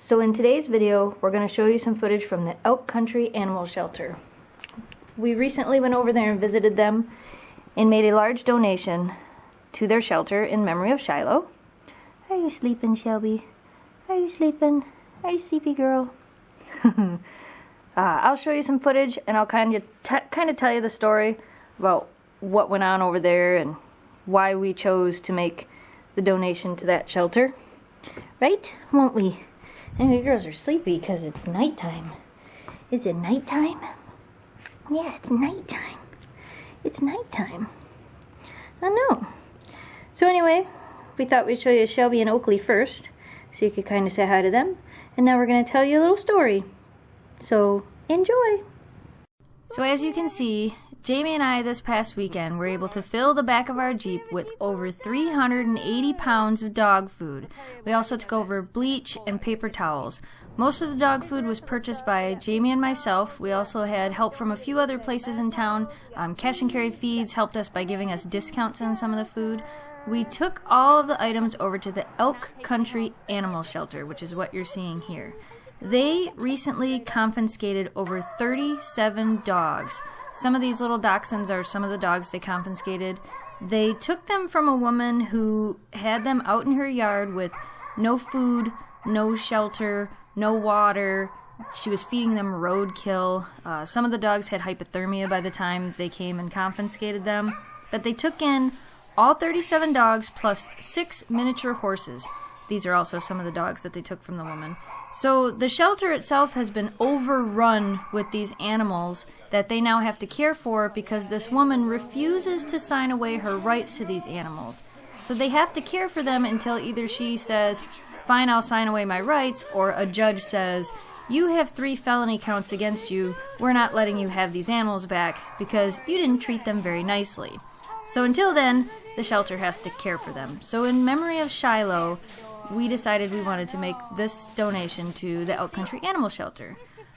So in today's video, we're going to show you some footage from the Elk Country Animal Shelter. We recently went over there and visited them and made a large donation to their shelter in memory of Shiloh. Are you sleeping, Shelby? Are you sleeping? Are you sleepy, girl? I'll show you some footage and I'll kind of tell you the story about what went on over there and why we chose to make the donation to that shelter. Right? Won't we? And you girls are sleepy because it's nighttime. Is it nighttime? Yeah, it's nighttime. It's nighttime. I know. So anyway, we thought we'd show you Shelby and Oakley first, so you could kind of say hi to them. And now we're going to tell you a little story. So, enjoy! So as you can see, Jamie and I this past weekend were able to fill the back of our Jeep with over 380 pounds of dog food. We also took over bleach and paper towels. Most of the dog food was purchased by Jamie and myself. We also had help from a few other places in town. Cash and Carry Feeds helped us by giving us discounts on some of the food. We took all of the items over to the Elk Country Animal Shelter, which is what you're seeing here. They recently confiscated over 37 dogs. Some of these little dachshunds are some of the dogs they confiscated. They took them from a woman who had them out in her yard with no food, no shelter, no water. She was feeding them roadkill. Some of the dogs had hypothermia by the time they came and confiscated them. But they took in all 37 dogs plus 6 miniature horses. These are also some of the dogs that they took from the woman. So the shelter itself has been overrun with these animals that they now have to care for because this woman refuses to sign away her rights to these animals. So they have to care for them until either she says, fine, I'll sign away my rights, or a judge says, you have 3 felony counts against you, we're not letting you have these animals back because you didn't treat them very nicely. So until then, the shelter has to care for them. So in memory of Shiloh, we decided we wanted to make this donation to the Elk Country Animal Shelter.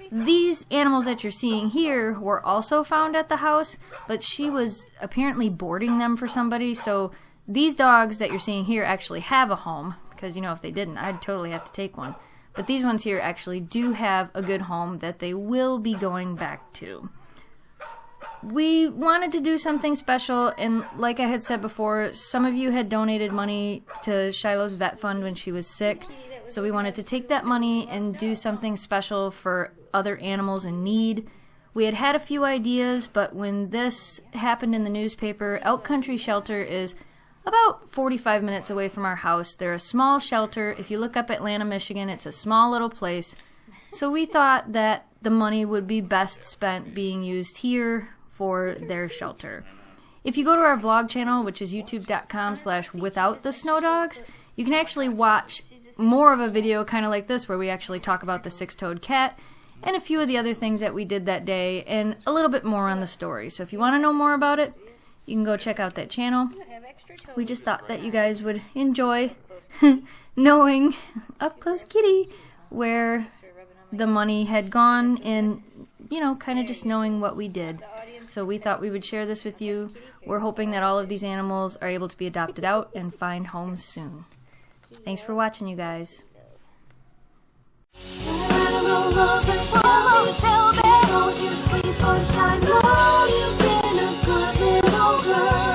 These animals that you're seeing here were also found at the house, but she was apparently boarding them for somebody, so these dogs that you're seeing here actually have a home, because, you know, if they didn't, I'd totally have to take one. But these ones here actually do have a good home that they will be going back to. We wanted to do something special, and like I had said before, some of you had donated money to Shiloh's vet fund when she was sick, so we wanted to take that money and do something special for other animals in need. We had had a few ideas, but when this happened in the newspaper, Elk Country Shelter is about 45 minutes away from our house. They're a small shelter. If you look up Atlanta, Michigan, it's a small little place. So we thought that the money would be best spent being used here for their shelter. If you go to our vlog channel, which is youtube.com/withoutthesnowdogs, you can actually watch more of a video kind of like this where we actually talk about the 6-toed cat and a few of the other things that we did that day and a little bit more on the story. So if you want to know more about it, you can go check out that channel. We just thought that you guys would enjoy knowing up close kitty where the money had gone and, you know, kind of just knowing what we did. So we thought we would share this with you. We're hoping that all of these animals are able to be adopted out and find homes soon. Thanks for watching, you guys. Sweet boy, Shiloh, you've been a good little girl.